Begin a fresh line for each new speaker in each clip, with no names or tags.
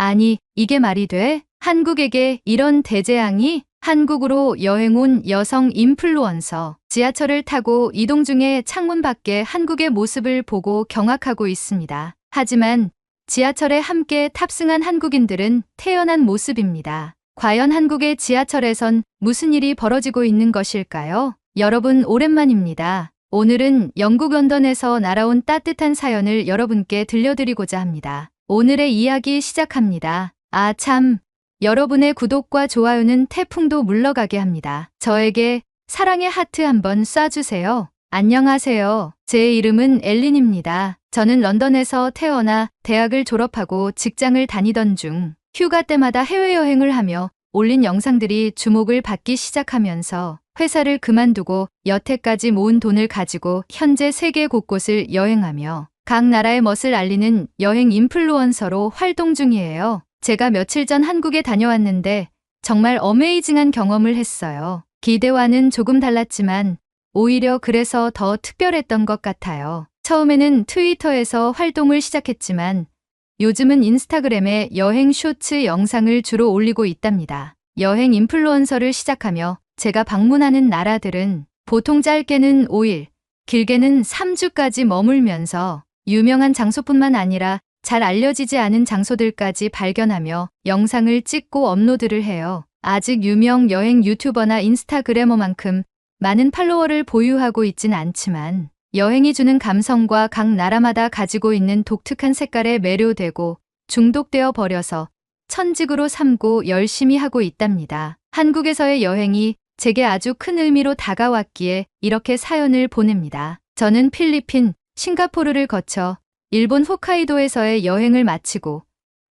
아니, 이게 말이 돼? 한국에게 이런 대재앙이? 한국으로 여행 온 여성 인플루언서. 지하철을 타고 이동 중에 창문 밖에 한국의 모습을 보고 경악하고 있습니다. 하지만 지하철에 함께 탑승한 한국인들은 태연한 모습입니다. 과연 한국의 지하철에선 무슨 일이 벌어지고 있는 것일까요? 여러분 오랜만입니다. 오늘은 영국 런던에서 날아온 따뜻한 사연을 여러분께 들려드리고자 합니다. 오늘의 이야기 시작합니다. 아 참, 여러분의 구독과 좋아요는 태풍도 물러가게 합니다. 저에게 사랑의 하트 한번 쏴주세요. 안녕하세요. 제 이름은 엘린입니다. 저는 런던에서 태어나 대학을 졸업하고 직장을 다니던 중 휴가 때마다 해외여행을 하며 올린 영상들이 주목을 받기 시작하면서 회사를 그만두고 여태까지 모은 돈을 가지고 현재 세계 곳곳을 여행하며 각 나라의 멋을 알리는 여행 인플루언서로 활동 중이에요. 제가 며칠 전 한국에 다녀왔는데 정말 어메이징한 경험을 했어요. 기대와는 조금 달랐지만 오히려 그래서 더 특별했던 것 같아요. 처음에는 트위터에서 활동을 시작했지만 요즘은 인스타그램에 여행 쇼츠 영상을 주로 올리고 있답니다. 여행 인플루언서를 시작하며 제가 방문하는 나라들은 보통 짧게는 5일, 길게는 3주까지 머물면서 유명한 장소뿐만 아니라 잘 알려지지 않은 장소들까지 발견하며 영상을 찍고 업로드를 해요. 아직 유명 여행 유튜버나 인스타그래머만큼 많은 팔로워를 보유하고 있진 않지만 여행이 주는 감성과 각 나라마다 가지고 있는 독특한 색깔에 매료되고 중독되어 버려서 천직으로 삼고 열심히 하고 있답니다. 한국에서의 여행이 제게 아주 큰 의미로 다가왔기에 이렇게 사연을 보냅니다. 저는 필리핀, 싱가포르를 거쳐 일본 홋카이도에서의 여행을 마치고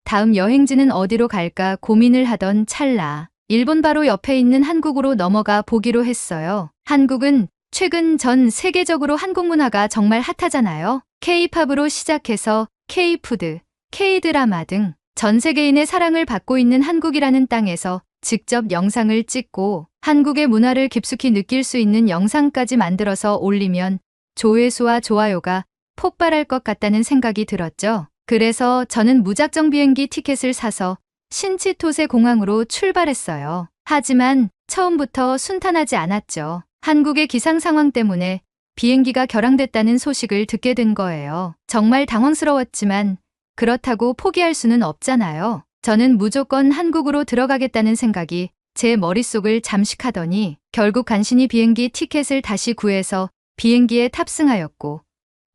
다음 여행지는 어디로 갈까 고민을 하던 찰나 일본 바로 옆에 있는 한국으로 넘어가 보기로 했어요. 한국은 최근 전 세계적으로 한국 문화가 정말 핫하잖아요. K-팝으로 시작해서 K-푸드, K-드라마 등 전 세계인의 사랑을 받고 있는 한국이라는 땅에서 직접 영상을 찍고 한국의 문화를 깊숙이 느낄 수 있는 영상까지 만들어서 올리면 조회수와 좋아요가 폭발할 것 같다는 생각이 들었죠. 그래서 저는 무작정 비행기 티켓을 사서 신치토세 공항으로 출발했어요. 하지만 처음부터 순탄하지 않았죠. 한국의 기상 상황 때문에 비행기가 결항됐다는 소식을 듣게 된 거예요. 정말 당황스러웠지만 그렇다고 포기할 수는 없잖아요. 저는 무조건 한국으로 들어가겠다는 생각이 제 머릿속을 잠식하더니 결국 간신히 비행기 티켓을 다시 구해서 비행기에 탑승하였고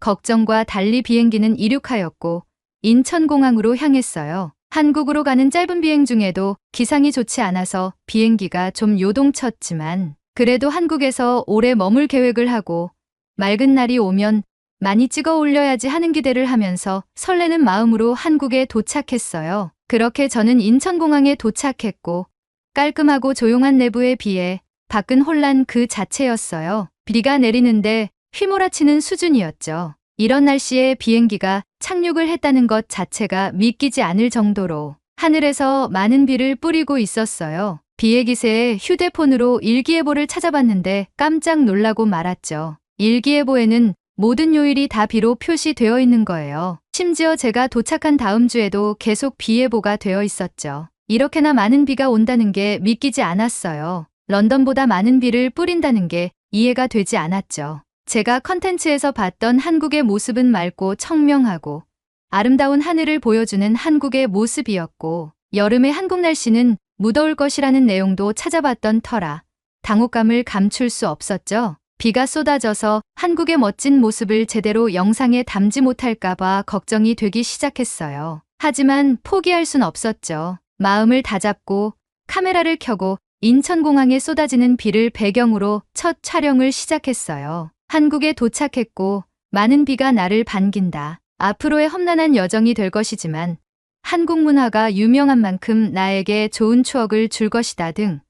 걱정과 달리 비행기는 이륙하였고 인천공항으로 향했어요. 한국으로 가는 짧은 비행 중에도 기상이 좋지 않아서 비행기가 좀 요동쳤지만 그래도 한국에서 오래 머물 계획을 하고 맑은 날이 오면 많이 찍어 올려야지 하는 기대를 하면서 설레는 마음으로 한국에 도착했어요. 그렇게 저는 인천공항에 도착했고 깔끔하고 조용한 내부에 비해 밖은 혼란 그 자체였어요. 비가 내리는데 휘몰아치는 수준이었죠. 이런 날씨에 비행기가 착륙을 했다는 것 자체가 믿기지 않을 정도로 하늘에서 많은 비를 뿌리고 있었어요. 비의 기세에 휴대폰으로 일기예보를 찾아봤는데 깜짝 놀라고 말았죠. 일기예보에는 모든 요일이 다 비로 표시되어 있는 거예요. 심지어 제가 도착한 다음 주에도 계속 비예보가 되어 있었죠. 이렇게나 많은 비가 온다는 게 믿기지 않았어요. 런던보다 많은 비를 뿌린다는 게 이해가 되지 않았죠. 제가 컨텐츠에서 봤던 한국의 모습은 맑고 청명하고 아름다운 하늘을 보여주는 한국의 모습이었고 여름의 한국 날씨는 무더울 것이라는 내용도 찾아봤던 터라 당혹감을 감출 수 없었죠. 비가 쏟아져서 한국의 멋진 모습을 제대로 영상에 담지 못할까봐 걱정이 되기 시작했어요. 하지만 포기할 순 없었죠. 마음을 다잡고 카메라를 켜고 인천공항에 쏟아지는 비를 배경으로 첫 촬영을 시작했어요. 한국에 도착했고 많은 비가 나를 반긴다. 앞으로의 험난한 여정이 될 것이지만 한국 문화가 유명한 만큼 나에게 좋은 추억을 줄 것이다 등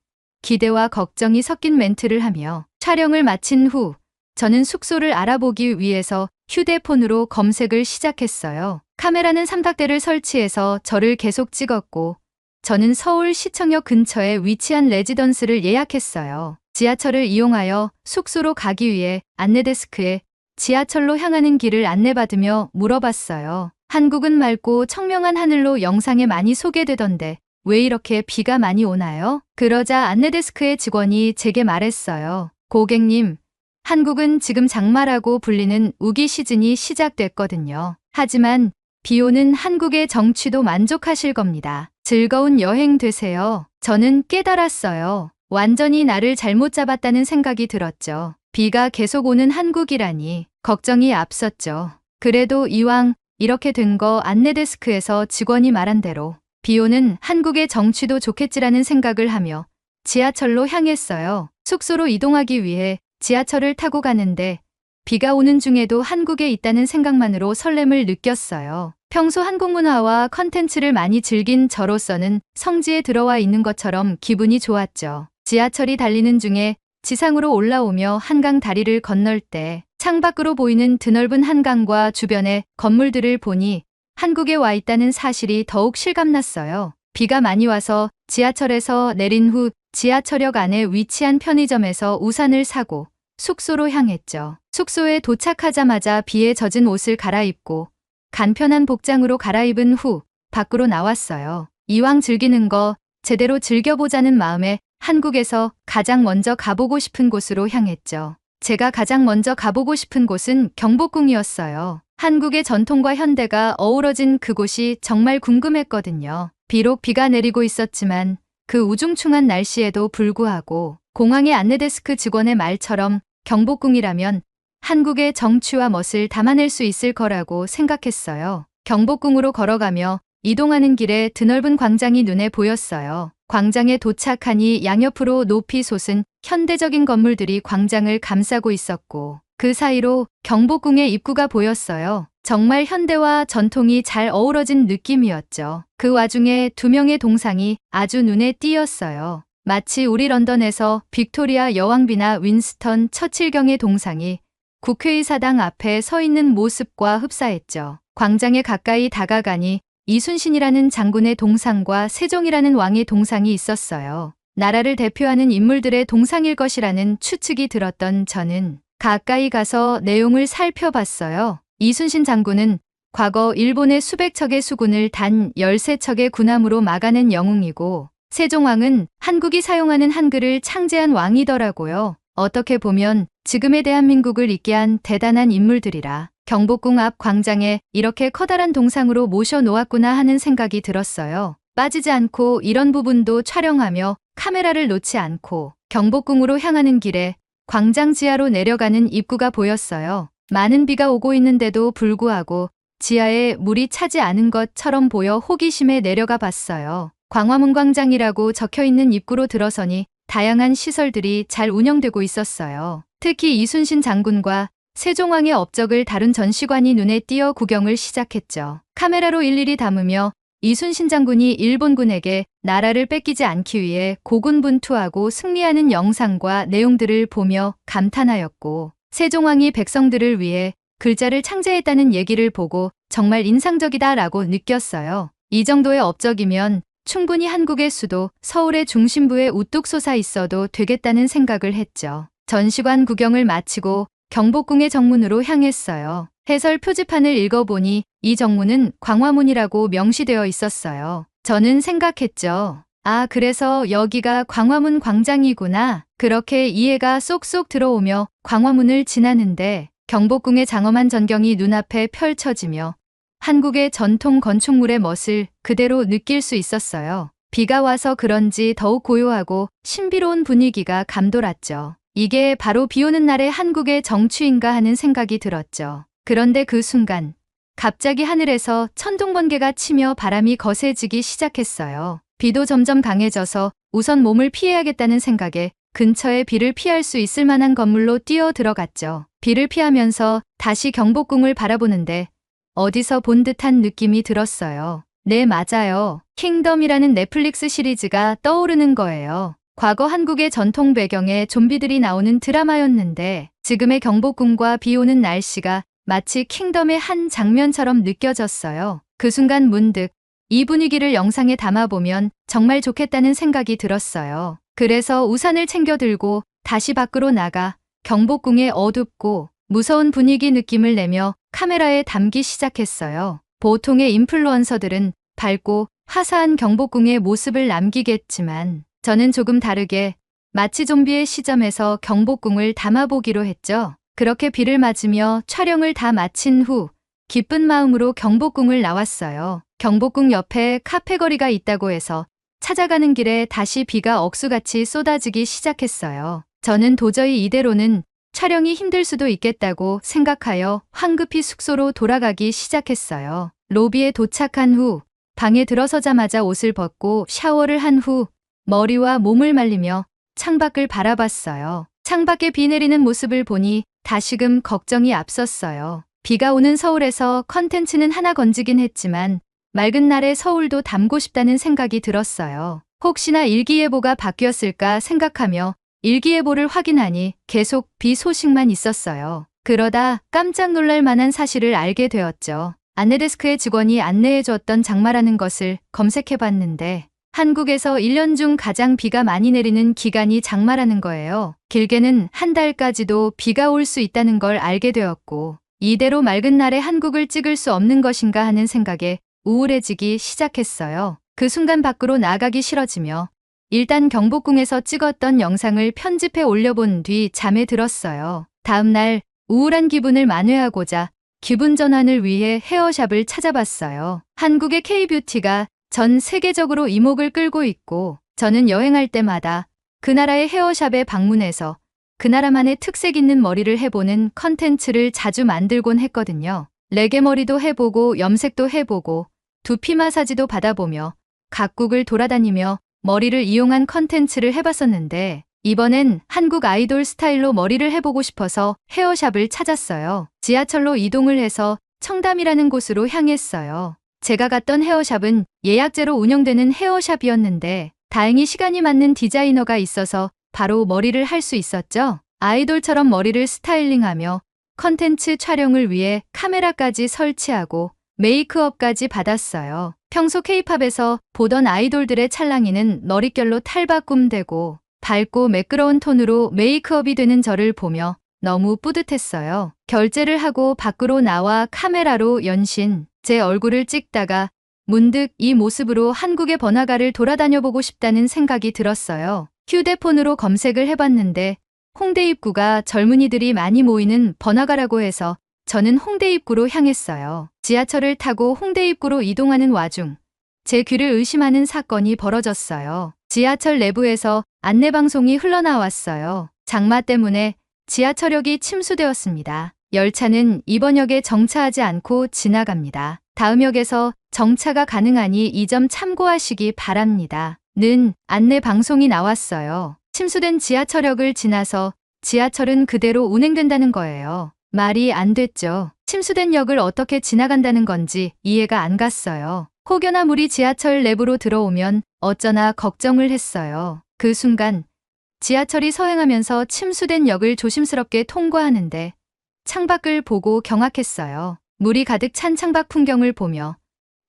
기대와 걱정이 섞인 멘트를 하며 촬영을 마친 후 저는 숙소를 알아보기 위해서 휴대폰으로 검색을 시작했어요. 카메라는 삼각대를 설치해서 저를 계속 찍었고 저는 서울 시청역 근처에 위치한 레지던스를 예약했어요. 지하철을 이용하여 숙소로 가기 위해 안내데스크에 지하철로 향하는 길을 안내받으며 물어봤어요. 한국은 맑고 청명한 하늘로 영상에 많이 소개되던데 왜 이렇게 비가 많이 오나요? 그러자 안내데스크의 직원이 제게 말했어요. 고객님, 한국은 지금 장마라고 불리는 우기 시즌이 시작됐거든요. 하지만 비 오는 한국의 정취도 만족하실 겁니다. 즐거운 여행 되세요. 저는 깨달았어요. 완전히 나를 잘못 잡았다는 생각이 들었죠. 비가 계속 오는 한국이라니 걱정이 앞섰죠. 그래도 이왕 이렇게 된 거 안내데스크에서 직원이 말한 대로 비 오는 한국의 정취도 좋겠지라는 생각을 하며 지하철로 향했어요. 숙소로 이동하기 위해 지하철을 타고 가는데 비가 오는 중에도 한국에 있다는 생각만으로 설렘을 느꼈어요. 평소 한국 문화와 컨텐츠를 많이 즐긴 저로서는 성지에 들어와 있는 것처럼 기분이 좋았죠. 지하철이 달리는 중에 지상으로 올라오며 한강 다리를 건널 때 창밖으로 보이는 드넓은 한강과 주변의 건물들을 보니 한국에 와 있다는 사실이 더욱 실감났어요. 비가 많이 와서 지하철에서 내린 후 지하철역 안에 위치한 편의점에서 우산을 사고 숙소로 향했죠. 숙소에 도착하자마자 비에 젖은 옷을 갈아입고 간편한 복장으로 갈아입은 후 밖으로 나왔어요. 이왕 즐기는 거 제대로 즐겨보자는 마음에 한국에서 가장 먼저 가보고 싶은 곳으로 향했죠. 제가 가장 먼저 가보고 싶은 곳은 경복궁이었어요. 한국의 전통과 현대가 어우러진 그곳이 정말 궁금했거든요. 비록 비가 내리고 있었지만 그 우중충한 날씨에도 불구하고 공항의 안내데스크 직원의 말처럼 경복궁이라면 한국의 정취와 멋을 담아낼 수 있을 거라고 생각했어요. 경복궁으로 걸어가며 이동하는 길에 드넓은 광장이 눈에 보였어요. 광장에 도착하니 양옆으로 높이 솟은 현대적인 건물들이 광장을 감싸고 있었고 그 사이로 경복궁의 입구가 보였어요. 정말 현대와 전통이 잘 어우러진 느낌이었죠. 그 와중에 두 명의 동상이 아주 눈에 띄었어요. 마치 우리 런던에서 빅토리아 여왕비나 윈스턴 처칠경의 동상이 국회의사당 앞에 서 있는 모습과 흡사했죠. 광장에 가까이 다가가니 이순신이라는 장군의 동상과 세종이라는 왕의 동상이 있었어요. 나라를 대표하는 인물들의 동상일 것이라는 추측이 들었던 저는 가까이 가서 내용을 살펴봤어요. 이순신 장군은 과거 일본의 수백 척의 수군을 단 13척의 군함으로 막아낸 영웅이고 세종왕은 한국이 사용하는 한글을 창제한 왕이더라고요. 어떻게 보면 지금의 대한민국을 있게 한 대단한 인물들이라 경복궁 앞 광장에 이렇게 커다란 동상으로 모셔놓았구나 하는 생각이 들었어요. 빠지지 않고 이런 부분도 촬영하며 카메라를 놓지 않고 경복궁으로 향하는 길에 광장 지하로 내려가는 입구가 보였어요. 많은 비가 오고 있는데도 불구하고 지하에 물이 차지 않은 것처럼 보여 호기심에 내려가 봤어요. 광화문 광장이라고 적혀있는 입구로 들어서니 다양한 시설들이 잘 운영되고 있었어요. 특히 이순신 장군과 세종왕의 업적을 다룬 전시관이 눈에 띄어 구경을 시작했죠. 카메라로 일일이 담으며 이순신 장군이 일본군에게 나라를 뺏기지 않기 위해 고군분투하고 승리하는 영상과 내용들을 보며 감탄하였고 세종왕이 백성들을 위해 글자를 창제했다는 얘기를 보고 정말 인상적이다라고 느꼈어요. 이 정도의 업적이면 충분히 한국의 수도 서울의 중심부에 우뚝 솟아 있어도 되겠다는 생각을 했죠. 전시관 구경을 마치고 경복궁의 정문으로 향했어요. 해설 표지판을 읽어보니 이 정문은 광화문이라고 명시되어 있었어요. 저는 생각했죠. 아, 그래서 여기가 광화문 광장이구나. 그렇게 이해가 쏙쏙 들어오며 광화문을 지나는데 경복궁의 장엄한 전경이 눈앞에 펼쳐지며 한국의 전통 건축물의 멋을 그대로 느낄 수 있었어요. 비가 와서 그런지 더욱 고요하고 신비로운 분위기가 감돌았죠. 이게 바로 비 오는 날의 한국의 정취인가 하는 생각이 들었죠. 그런데 그 순간 갑자기 하늘에서 천둥번개가 치며 바람이 거세지기 시작했어요. 비도 점점 강해져서 우선 몸을 피해야겠다는 생각에 근처에 비를 피할 수 있을 만한 건물로 뛰어 들어갔죠. 비를 피하면서 다시 경복궁을 바라보는데 어디서 본 듯한 느낌이 들었어요. 네, 맞아요. 킹덤이라는 넷플릭스 시리즈가 떠오르는 거예요. 과거 한국의 전통 배경에 좀비들이 나오는 드라마였는데 지금의 경복궁과 비 오는 날씨가 마치 킹덤의 한 장면처럼 느껴졌어요. 그 순간 문득 이 분위기를 영상에 담아보면 정말 좋겠다는 생각이 들었어요. 그래서 우산을 챙겨 들고 다시 밖으로 나가 경복궁의 어둡고 무서운 분위기 느낌을 내며 카메라에 담기 시작했어요. 보통의 인플루언서들은 밝고 화사한 경복궁의 모습을 남기겠지만 저는 조금 다르게 마치 좀비의 시점에서 경복궁을 담아보기로 했죠. 그렇게 비를 맞으며 촬영을 다 마친 후 기쁜 마음으로 경복궁을 나왔어요. 경복궁 옆에 카페거리가 있다고 해서 찾아가는 길에 다시 비가 억수같이 쏟아지기 시작했어요. 저는 도저히 이대로는 촬영이 힘들 수도 있겠다고 생각하여 황급히 숙소로 돌아가기 시작했어요. 로비에 도착한 후 방에 들어서자마자 옷을 벗고 샤워를 한 후 머리와 몸을 말리며 창밖을 바라봤어요. 창밖에 비 내리는 모습을 보니 다시금 걱정이 앞섰어요. 비가 오는 서울에서 컨텐츠는 하나 건지긴 했지만 맑은 날에 서울도 담고 싶다는 생각이 들었어요. 혹시나 일기예보가 바뀌었을까 생각하며 일기예보를 확인하니 계속 비 소식만 있었어요. 그러다 깜짝 놀랄 만한 사실을 알게 되었죠. 안내데스크의 직원이 안내해줬던 장마라는 것을 검색해봤는데 한국에서 1년 중 가장 비가 많이 내리는 기간이 장마라는 거예요. 길게는 한 달까지도 비가 올 수 있다는 걸 알게 되었고 이대로 맑은 날에 한국을 찍을 수 없는 것인가 하는 생각에 우울해지기 시작했어요. 그 순간 밖으로 나가기 싫어지며 일단 경복궁에서 찍었던 영상을 편집해 올려본 뒤 잠에 들었어요. 다음 날 우울한 기분을 만회하고자 기분 전환을 위해 헤어샵을 찾아봤어요. 한국의 K-뷰티가 전 세계적으로 이목을 끌고 있고 저는 여행할 때마다 그 나라의 헤어샵에 방문해서 그 나라만의 특색 있는 머리를 해보는 컨텐츠를 자주 만들곤 했거든요. 레게 머리도 해보고 염색도 해보고 두피 마사지도 받아보며 각국을 돌아다니며 머리를 이용한 컨텐츠를 해봤었는데 이번엔 한국 아이돌 스타일로 머리를 해보고 싶어서 헤어샵을 찾았어요. 지하철로 이동을 해서 청담이라는 곳으로 향했어요. 제가 갔던 헤어샵은 예약제로 운영되는 헤어샵이었는데 다행히 시간이 맞는 디자이너가 있어서 바로 머리를 할 수 있었죠. 아이돌처럼 머리를 스타일링하며 컨텐츠 촬영을 위해 카메라까지 설치하고 메이크업까지 받았어요. 평소 K-팝에서 보던 아이돌들의 찰랑이는 머릿결로 탈바꿈되고 밝고 매끄러운 톤으로 메이크업이 되는 저를 보며 너무 뿌듯했어요. 결제를 하고 밖으로 나와 카메라로 연신 제 얼굴을 찍다가 문득 이 모습으로 한국의 번화가를 돌아다녀보고 싶다는 생각이 들었어요. 휴대폰으로 검색을 해봤는데 홍대 입구가 젊은이들이 많이 모이는 번화가라고 해서 저는 홍대 입구로 향했어요. 지하철을 타고 홍대 입구로 이동하는 와중 제 귀를 의심하는 사건이 벌어졌어요. 지하철 내부에서 안내방송이 흘러나왔어요. 장마 때문에 지하철역이 침수되었습니다. 열차는 이번 역에 정차하지 않고 지나갑니다. 다음 역에서 정차가 가능하니 이 점 참고하시기 바랍니다. 는 안내 방송이 나왔어요. 침수된 지하철역을 지나서 지하철은 그대로 운행된다는 거예요. 말이 안 됐죠. 침수된 역을 어떻게 지나간다는 건지 이해가 안 갔어요. 혹여나 물이 지하철 내부로 들어오면 어쩌나 걱정을 했어요. 그 순간 지하철이 서행하면서 침수된 역을 조심스럽게 통과하는데 창밖을 보고 경악했어요. 물이 가득 찬 창밖 풍경을 보며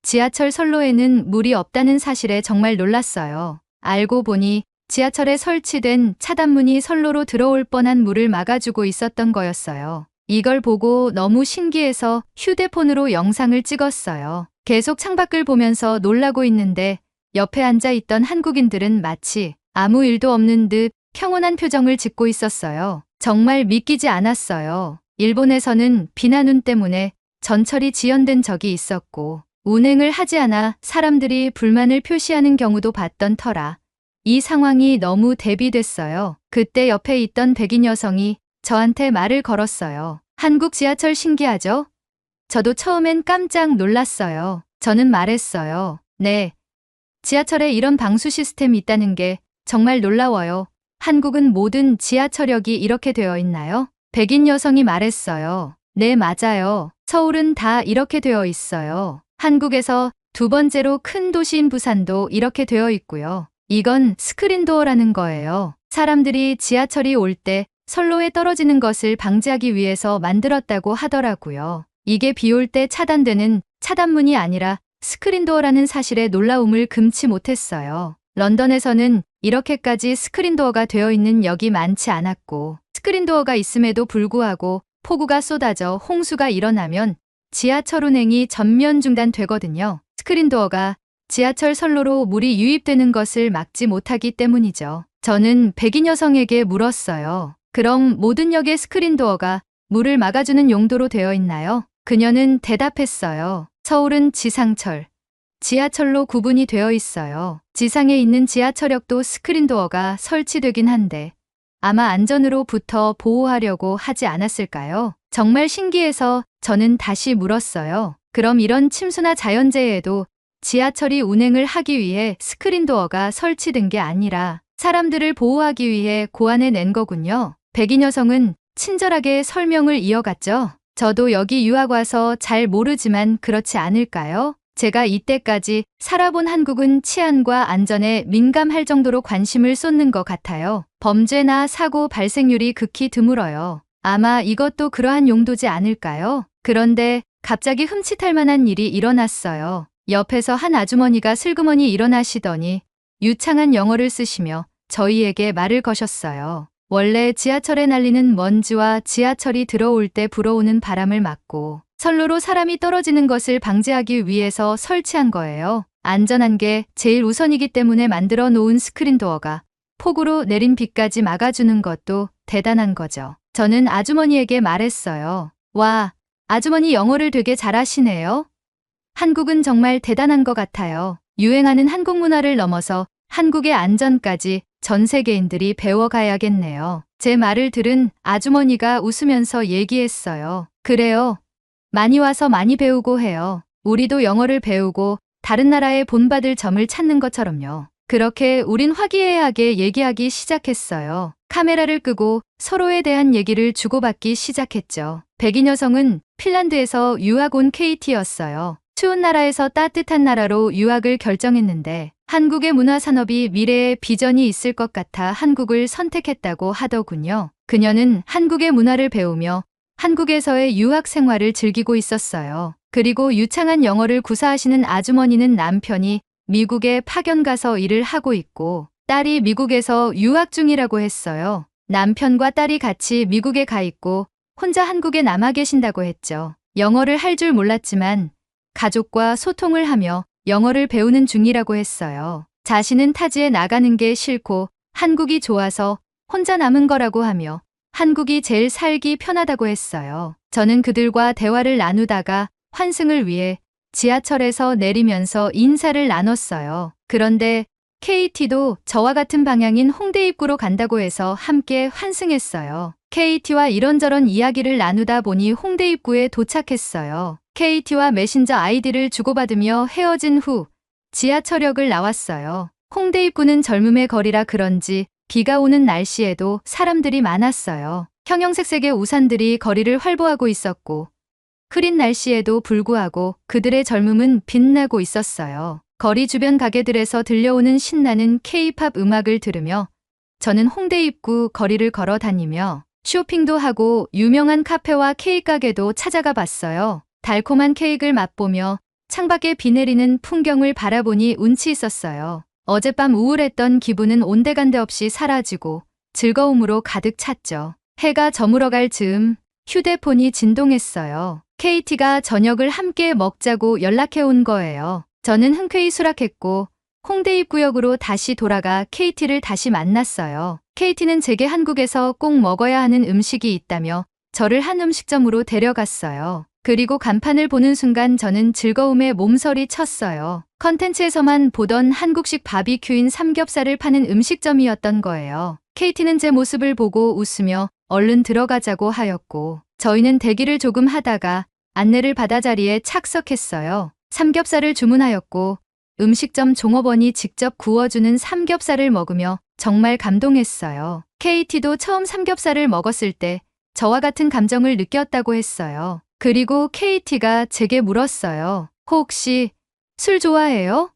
지하철 선로에는 물이 없다는 사실에 정말 놀랐어요. 알고 보니 지하철에 설치된 차단문이 선로로 들어올 뻔한 물을 막아주고 있었던 거였어요. 이걸 보고 너무 신기해서 휴대폰으로 영상을 찍었어요. 계속 창밖을 보면서 놀라고 있는데 옆에 앉아있던 한국인들은 마치 아무 일도 없는 듯 평온한 표정을 짓고 있었어요. 정말 믿기지 않았어요. 일본에서는 비나 눈 때문에 전철이 지연된 적이 있었고 운행을 하지 않아 사람들이 불만을 표시하는 경우도 봤던 터라 이 상황이 너무 대비됐어요. 그때 옆에 있던 백인 여성이 저한테 말을 걸었어요. 한국 지하철 신기하죠? 저도 처음엔 깜짝 놀랐어요. 저는 말했어요. 네. 지하철에 이런 방수 시스템이 있다는 게 정말 놀라워요. 한국은 모든 지하철역이 이렇게 되어 있나요? 백인 여성이 말했어요. 네, 맞아요. 서울은 다 이렇게 되어 있어요. 한국에서 두 번째로 큰 도시인 부산도 이렇게 되어 있고요. 이건 스크린도어라는 거예요. 사람들이 지하철이 올 때 선로에 떨어지는 것을 방지하기 위해서 만들었다고 하더라고요. 이게 비 올 때 차단되는 차단문이 아니라 스크린도어라는 사실에 놀라움을 금치 못했어요. 런던에서는 이렇게까지 스크린도어가 되어 있는 역이 많지 않았고 스크린도어가 있음에도 불구하고 폭우가 쏟아져 홍수가 일어나면 지하철 운행이 전면 중단되거든요. 스크린도어가 지하철 선로로 물이 유입되는 것을 막지 못하기 때문이죠. 저는 백인 여성에게 물었어요. 그럼 모든 역의 스크린도어가 물을 막아주는 용도로 되어 있나요? 그녀는 대답했어요. 서울은 지상철, 지하철로 구분이 되어 있어요. 지상에 있는 지하철역도 스크린도어가 설치되긴 한데 아마 안전으로부터 보호하려고 하지 않았을까요? 정말 신기해서 저는 다시 물었어요. 그럼 이런 침수나 자연재해에도 지하철이 운행을 하기 위해 스크린도어가 설치된 게 아니라 사람들을 보호하기 위해 고안해 낸 거군요. 백인 여성은 친절하게 설명을 이어갔죠. 저도 여기 유학 와서 잘 모르지만 그렇지 않을까요? 제가 이때까지 살아본 한국은 치안과 안전에 민감할 정도로 관심을 쏟는 것 같아요. 범죄나 사고 발생률이 극히 드물어요. 아마 이것도 그러한 용도지 않을까요? 그런데 갑자기 흠칫할 만한 일이 일어났어요. 옆에서 한 아주머니가 슬그머니 일어나시더니 유창한 영어를 쓰시며 저희에게 말을 거셨어요. 원래 지하철에 날리는 먼지와 지하철이 들어올 때 불어오는 바람을 막고 선로로 사람이 떨어지는 것을 방지하기 위해서 설치한 거예요. 안전한 게 제일 우선이기 때문에 만들어 놓은 스크린도어가 폭우로 내린 비까지 막아주는 것도 대단한 거죠. 저는 아주머니에게 말했어요. 와, 아주머니 영어를 되게 잘하시네요. 한국은 정말 대단한 것 같아요. 유행하는 한국 문화를 넘어서 한국의 안전까지 전 세계인들이 배워가야겠네요. 제 말을 들은 아주머니가 웃으면서 얘기했어요. 그래요. 많이 와서 많이 배우고 해요. 우리도 영어를 배우고 다른 나라에 본받을 점을 찾는 것처럼요. 그렇게 우린 화기애애하게 얘기하기 시작했어요. 카메라를 끄고 서로에 대한 얘기를 주고받기 시작했죠. 백인 여성은 핀란드에서 유학 온 KT였어요. 추운 나라에서 따뜻한 나라로 유학을 결정했는데 한국의 문화산업이 미래에 비전이 있을 것 같아 한국을 선택했다고 하더군요. 그녀는 한국의 문화를 배우며 한국에서의 유학 생활을 즐기고 있었어요. 그리고 유창한 영어를 구사하시는 아주머니는 남편이 미국에 파견 가서 일을 하고 있고 딸이 미국에서 유학 중이라고 했어요. 남편과 딸이 같이 미국에 가 있고 혼자 한국에 남아 계신다고 했죠. 영어를 할 줄 몰랐지만 가족과 소통을 하며 영어를 배우는 중이라고 했어요. 자신은 타지에 나가는 게 싫고 한국이 좋아서 혼자 남은 거라고 하며 한국이 제일 살기 편하다고 했어요. 저는 그들과 대화를 나누다가 환승을 위해 지하철에서 내리면서 인사를 나눴어요. 그런데 KT도 저와 같은 방향인 홍대 입구로 간다고 해서 함께 환승했어요. KT와 이런저런 이야기를 나누다 보니 홍대 입구에 도착했어요. KT와 메신저 아이디를 주고받으며 헤어진 후 지하철역을 나왔어요. 홍대 입구는 젊음의 거리라 그런지 비가 오는 날씨에도 사람들이 많았어요. 형형색색의 우산들이 거리를 활보하고 있었고 흐린 날씨에도 불구하고 그들의 젊음은 빛나고 있었어요. 거리 주변 가게들에서 들려오는 신나는 K-팝 음악을 들으며 저는 홍대 입구 거리를 걸어 다니며 쇼핑도 하고 유명한 카페와 케이크 가게도 찾아가 봤어요. 달콤한 케이크를 맛보며 창밖에 비 내리는 풍경을 바라보니 운치 있었어요. 어젯밤 우울했던 기분은 온데간데 없이 사라지고 즐거움으로 가득 찼죠. 해가 저물어갈 즈음 휴대폰이 진동했어요. KT가 저녁을 함께 먹자고 연락해 온 거예요. 저는 흔쾌히 수락했고 홍대 입구역으로 다시 돌아가 KT를 다시 만났어요. KT는 제게 한국에서 꼭 먹어야 하는 음식이 있다며 저를 한 음식점으로 데려갔어요. 그리고 간판을 보는 순간 저는 즐거움에 몸서리 쳤어요. 컨텐츠에서만 보던 한국식 바비큐인 삼겹살을 파는 음식점이었던 거예요. KT는 제 모습을 보고 웃으며 얼른 들어가자고 하였고 저희는 대기를 조금 하다가 안내를 받아 자리에 착석했어요. 삼겹살을 주문하였고 음식점 종업원이 직접 구워주는 삼겹살을 먹으며 정말 감동했어요. KT도 처음 삼겹살을 먹었을 때 저와 같은 감정을 느꼈다고 했어요. 그리고 KT가 제게 물었어요. 혹시 술 좋아해요?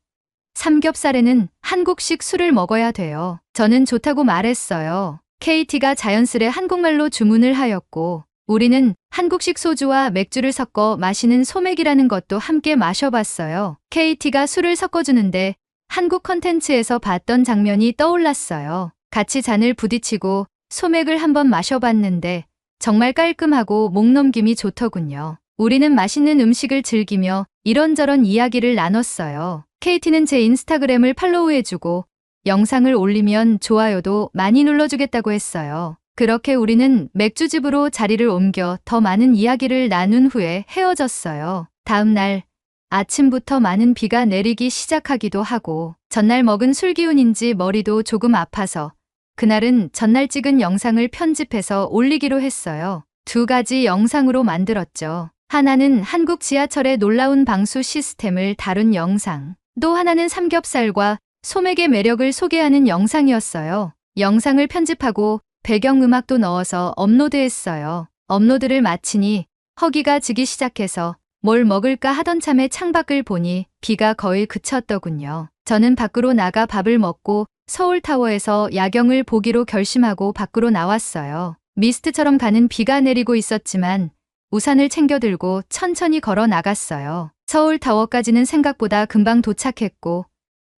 삼겹살에는 한국식 술을 먹어야 돼요. 저는 좋다고 말했어요. KT가 자연스레 한국말로 주문을 하였고 우리는 한국식 소주와 맥주를 섞어 마시는 소맥이라는 것도 함께 마셔봤어요. KT가 술을 섞어주는데 한국 컨텐츠에서 봤던 장면이 떠올랐어요. 같이 잔을 부딪히고 소맥을 한번 마셔봤는데 정말 깔끔하고 목 넘김이 좋더군요. 우리는 맛있는 음식을 즐기며 이런저런 이야기를 나눴어요. KT는 제 인스타그램을 팔로우해주고 영상을 올리면 좋아요도 많이 눌러주겠다고 했어요. 그렇게 우리는 맥주집으로 자리를 옮겨 더 많은 이야기를 나눈 후에 헤어졌어요. 다음 날 아침부터 많은 비가 내리기 시작하기도 하고 전날 먹은 술 기운인지 머리도 조금 아파서 그날은 전날 찍은 영상을 편집해서 올리기로 했어요. 2가지 영상으로 만들었죠. 하나는 한국 지하철의 놀라운 방수 시스템을 다룬 영상, 또 하나는 삼겹살과 소맥의 매력을 소개하는 영상이었어요. 영상을 편집하고 배경음악도 넣어서 업로드했어요. 업로드를 마치니 허기가 지기 시작해서 뭘 먹을까 하던 참에 창밖을 보니 비가 거의 그쳤더군요. 저는 밖으로 나가 밥을 먹고 서울타워에서 야경을 보기로 결심하고 밖으로 나왔어요. 미스트처럼 가는 비가 내리고 있었지만 우산을 챙겨 들고 천천히 걸어 나갔어요. 서울타워까지는 생각보다 금방 도착했고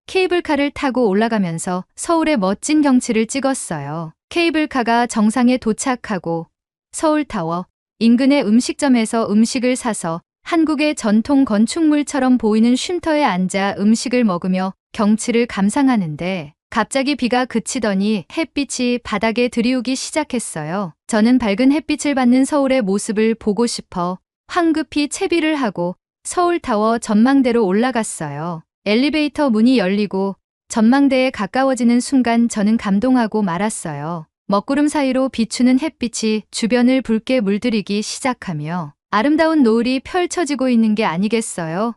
케이블카를 타고 올라가면서 서울의 멋진 경치를 찍었어요. 케이블카가 정상에 도착하고 서울타워 인근의 음식점에서 음식을 사서 한국의 전통 건축물처럼 보이는 쉼터에 앉아 음식을 먹으며 경치를 감상하는데 갑자기 비가 그치더니 햇빛이 바닥에 들이우기 시작했어요. 저는 밝은 햇빛을 받는 서울의 모습을 보고 싶어 황급히 채비를 하고 서울타워 전망대로 올라갔어요. 엘리베이터 문이 열리고 전망대에 가까워지는 순간 저는 감동하고 말았어요. 먹구름 사이로 비추는 햇빛이 주변을 붉게 물들이기 시작하며 아름다운 노을이 펼쳐지고 있는 게 아니겠어요?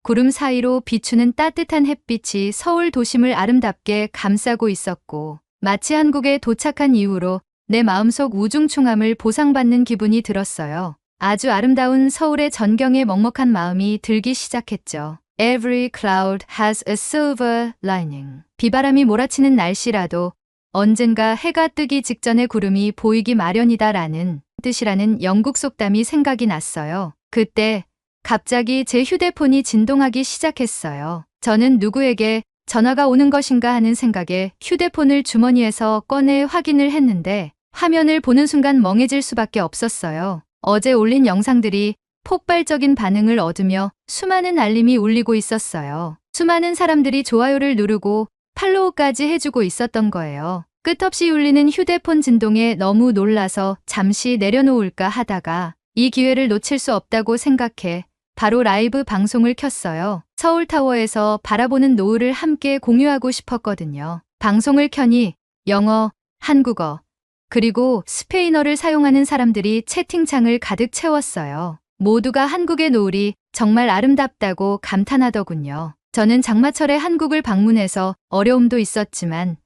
구름 사이로 비추는 따뜻한 햇빛이 서울 도심을 아름답게 감싸고 있었고 마치 한국에 도착한 이후로 내 마음속 우중충함을 보상받는 기분이 들었어요. 아주 아름다운 서울의 전경에 먹먹한 마음이 들기 시작했죠. Every cloud has a silver lining. 비바람이 몰아치는 날씨라도 언젠가 해가 뜨기 직전에 구름이 보이기 마련이다라는 뜻이라는 영국 속담이 생각이 났어요. 그때 갑자기 제 휴대폰이 진동하기 시작했어요. 저는 누구에게 전화가 오는 것인가 하는 생각에 휴대폰을 주머니에서 꺼내 확인을 했는데 화면을 보는 순간 멍해질 수밖에 없었어요. 어제 올린 영상들이 폭발적인 반응을 얻으며 수많은 알림이 울리고 있었어요. 수많은 사람들이 좋아요를 누르고 팔로우까지 해주고 있었던 거예요. 끝없이 울리는 휴대폰 진동에 너무 놀라서 잠시 내려놓을까 하다가 이 기회를 놓칠 수 없다고 생각해 바로 라이브 방송을 켰어요. 서울타워에서 바라보는 노을을 함께 공유하고 싶었거든요. 방송을 켜니 영어, 한국어, 그리고 스페인어를 사용하는 사람들이 채팅창을 가득 채웠어요. 모두가 한국의 노을이 정말 아름답다고 감탄하더군요. 저는 장마철에 한국을 방문해서 어려움도 있었지만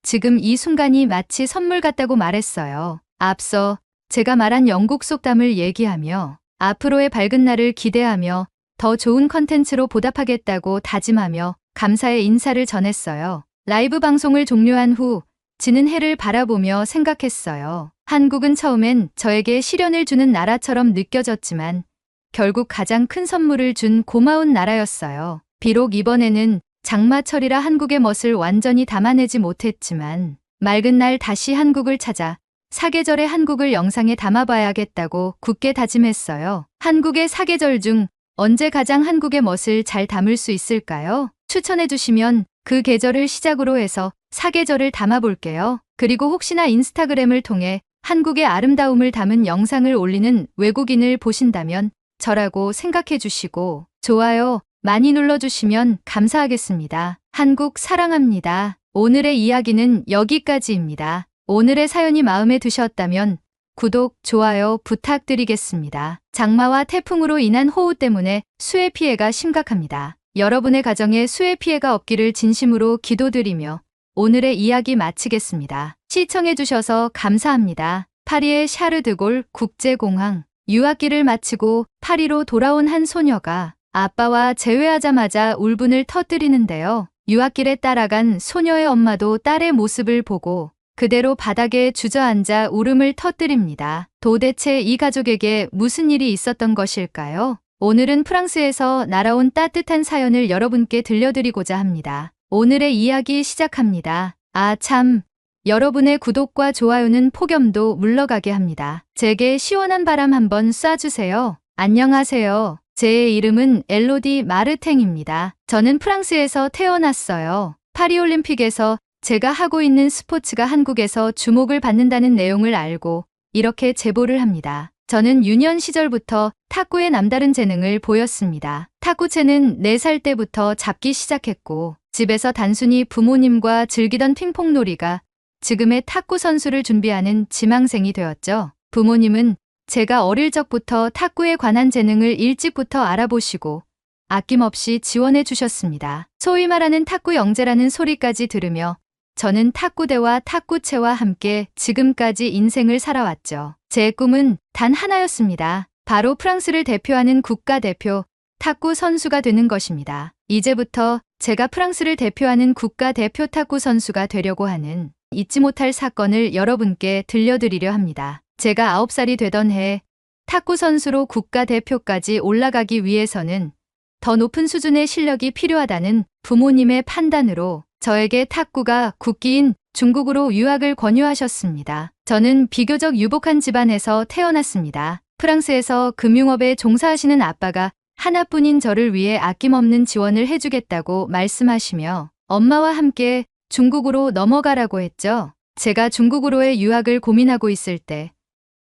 지금 이 순간이 마치 선물 같다고 말했어요. 앞서 제가 말한 영국 속담을 얘기하며 앞으로의 밝은 날을 기대하며 더 좋은 컨텐츠로 보답하겠다고 다짐하며 감사의 인사를 전했어요. 라이브 방송을 종료한 후 지는 해를 바라보며 생각했어요. 한국은 처음엔 저에게 시련을 주는 나라처럼 느껴졌지만 결국 가장 큰 선물을 준 고마운 나라였어요. 비록 이번에는 장마철이라 한국의 멋을 완전히 담아내지 못했지만 맑은 날 다시 한국을 찾아 사계절의 한국을 영상에 담아봐야겠다고 굳게 다짐했어요. 한국의 사계절 중 언제 가장 한국의 멋을 잘 담을 수 있을까요? 추천해 주시면 그 계절을 시작으로 해서 사계절을 담아볼게요. 그리고 혹시나 인스타그램을 통해 한국의 아름다움을 담은 영상을 올리는 외국인을 보신다면 저라고 생각해 주시고 좋아요 많이 눌러주시면 감사하겠습니다. 한국 사랑합니다. 오늘의 이야기는 여기까지입니다. 오늘의 사연이 마음에 드셨다면 구독, 좋아요 부탁드리겠습니다. 장마와 태풍으로 인한 호우 때문에 수해 피해가 심각합니다. 여러분의 가정에 수해 피해가 없기를 진심으로 기도드리며 오늘의 이야기 마치겠습니다. 시청해주셔서 감사합니다. 파리의 샤르드골 국제공항. 유학기를 마치고 파리로 돌아온 한 소녀가 아빠와 재회하자마자 울분을 터뜨리는데요. 유학길에 따라간 소녀의 엄마도 딸의 모습을 보고 그대로 바닥에 주저앉아 울음을 터뜨립니다. 도대체 이 가족에게 무슨 일이 있었던 것일까요? 오늘은 프랑스에서 날아온 따뜻한 사연을 여러분께 들려드리고자 합니다. 오늘의 이야기 시작합니다. 아 참, 여러분의 구독과 좋아요는 폭염도 물러가게 합니다. 제게 시원한 바람 한번 쏴주세요. 안녕하세요. 제 이름은 엘로디 마르탱입니다. 저는 프랑스에서 태어났어요. 파리올림픽에서 제가 하고 있는 스포츠가 한국에서 주목을 받는다는 내용을 알고 이렇게 제보를 합니다. 저는 유년 시절부터 탁구에 남다른 재능을 보였습니다. 탁구채는 4살 때부터 잡기 시작했고 집에서 단순히 부모님과 즐기던 핑퐁놀이가 지금의 탁구 선수를 준비하는 지망생이 되었죠. 부모님은 제가 어릴 적부터 탁구에 관한 재능을 일찍부터 알아보시고 아낌없이 지원해 주셨습니다. 소위 말하는 탁구 영재라는 소리까지 들으며 저는 탁구대와 탁구채와 함께 지금까지 인생을 살아왔죠. 제 꿈은 단 하나였습니다. 바로 프랑스를 대표하는 국가대표 탁구 선수가 되는 것입니다. 이제부터 제가 프랑스를 대표하는 국가대표 탁구 선수가 되려고 하는 잊지 못할 사건을 여러분께 들려드리려 합니다. 제가 9살이 되던 해 탁구 선수로 국가대표까지 올라가기 위해서는 더 높은 수준의 실력이 필요하다는 부모님의 판단으로 저에게 탁구가 국기인 중국으로 유학을 권유하셨습니다. 저는 비교적 유복한 집안에서 태어났습니다. 프랑스에서 금융업에 종사하시는 아빠가 하나뿐인 저를 위해 아낌없는 지원을 해주겠다고 말씀하시며 엄마와 함께 중국으로 넘어가라고 했죠. 제가 중국으로의 유학을 고민하고 있을 때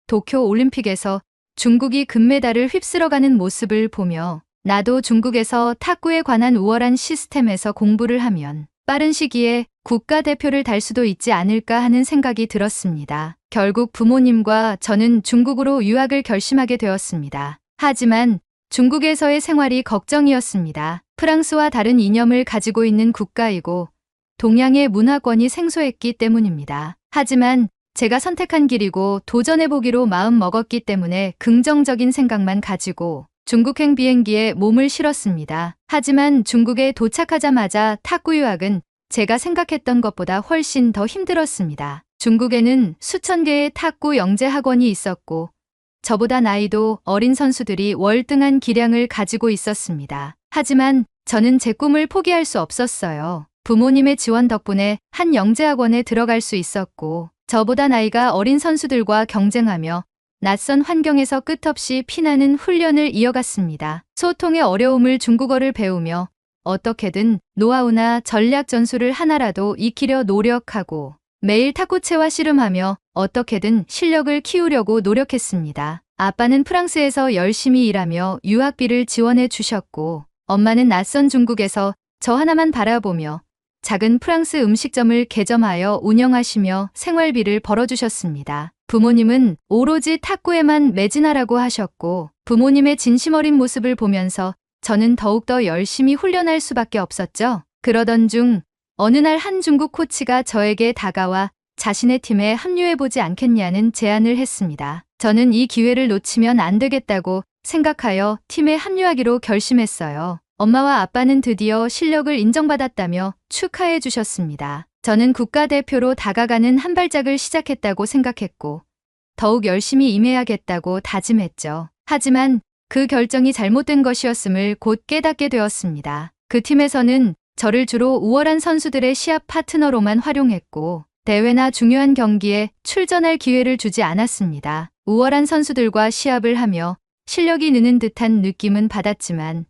도쿄 올림픽에서 중국이 금메달을 휩쓸어가는 모습을 보며 나도 중국에서 탁구에 관한 우월한 시스템에서 공부를 하면 빠른 시기에 국가대표를 달 수도 있지 않을까 하는 생각이 들었습니다. 결국 부모님과 저는 중국으로 유학을 결심하게 되었습니다. 하지만 중국에서의 생활이 걱정이었습니다. 프랑스와 다른 이념을 가지고 있는 국가이고 동양의 문화권이 생소했기 때문입니다. 하지만 제가 선택한 길이고 도전해보기로 마음 먹었기 때문에 긍정적인 생각만 가지고 중국행 비행기에 몸을 실었습니다. 하지만 중국에 도착하자마자 탁구 유학은 제가 생각했던 것보다 훨씬 더 힘들었습니다. 중국에는 수천 개의 탁구 영재 학원이 있었고 저보다 나이도 어린 선수들이 월등한 기량을 가지고 있었습니다. 하지만 저는 제 꿈을 포기할 수 없었어요. 부모님의 지원 덕분에 한 영재 학원에 들어갈 수 있었고 저보다 나이가 어린 선수들과 경쟁하며 낯선 환경에서 끝없이 피나는 훈련을 이어갔습니다. 소통의 어려움을 중국어를 배우며 어떻게든 노하우나 전략 전술을 하나라도 익히려 노력하고 매일 탁구채와 씨름하며 어떻게든 실력을 키우려고 노력했습니다. 아빠는 프랑스에서 열심히 일하며 유학비를 지원해 주셨고 엄마는 낯선 중국에서 저 하나만 바라보며 작은 프랑스 음식점을 개점하여 운영하시며 생활비를 벌어주셨습니다. 부모님은 오로지 탁구에만 매진하라고 하셨고 부모님의 진심 어린 모습을 보면서 저는 더욱더 열심히 훈련할 수밖에 없었죠. 그러던 중 어느 날 한 중국 코치가 저에게 다가와 자신의 팀에 합류해보지 않겠냐는 제안을 했습니다. 저는 이 기회를 놓치면 안 되겠다고 생각하여 팀에 합류하기로 결심했어요. 엄마와 아빠는 드디어 실력을 인정받았다며 축하해 주셨습니다. 저는 국가대표로 다가가는 한 발짝을 시작했다고 생각했고 더욱 열심히 임해야겠다고 다짐했죠. 하지만 그 결정이 잘못된 것이었음을 곧 깨닫게 되었습니다. 그 팀에서는 저를 주로 우월한 선수들의 시합 파트너로만 활용했고 대회나 중요한 경기에 출전할 기회를 주지 않았습니다. 우월한 선수들과 시합을 하며 실력이 느는 듯한 느낌은 받았지만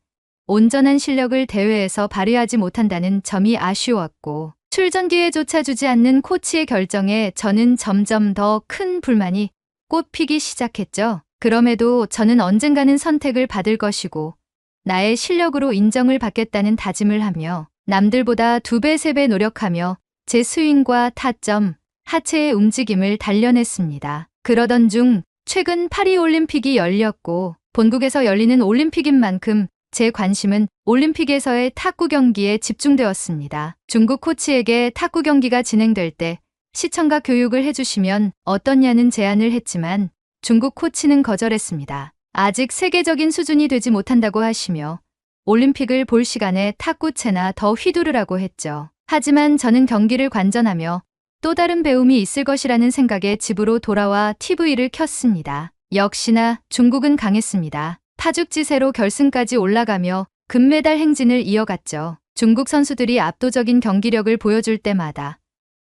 온전한 실력을 대회에서 발휘하지 못한다는 점이 아쉬웠고 출전 기회조차 주지 않는 코치의 결정에 저는 점점 더 큰 불만이 꽃피기 시작했죠. 그럼에도 저는 언젠가는 선택을 받을 것이고 나의 실력으로 인정을 받겠다는 다짐을 하며 남들보다 2배, 3배 노력하며 제 스윙과 타점, 하체의 움직임을 단련했습니다. 그러던 중 최근 파리올림픽이 열렸고 본국에서 열리는 올림픽인 만큼 제 관심은 올림픽에서의 탁구 경기에 집중되었습니다. 중국 코치에게 탁구 경기가 진행될 때 시청각 교육을 해주시면 어떠냐는 제안을 했지만 중국 코치는 거절했습니다. 아직 세계적인 수준이 되지 못한다고 하시며 올림픽을 볼 시간에 탁구채나 더 휘두르라고 했죠. 하지만 저는 경기를 관전하며 또 다른 배움이 있을 것이라는 생각에 집으로 돌아와 TV를 켰습니다. 역시나 중국은 강했습니다. 파죽지세로 결승까지 올라가며 금메달 행진을 이어갔죠. 중국 선수들이 압도적인 경기력을 보여줄 때마다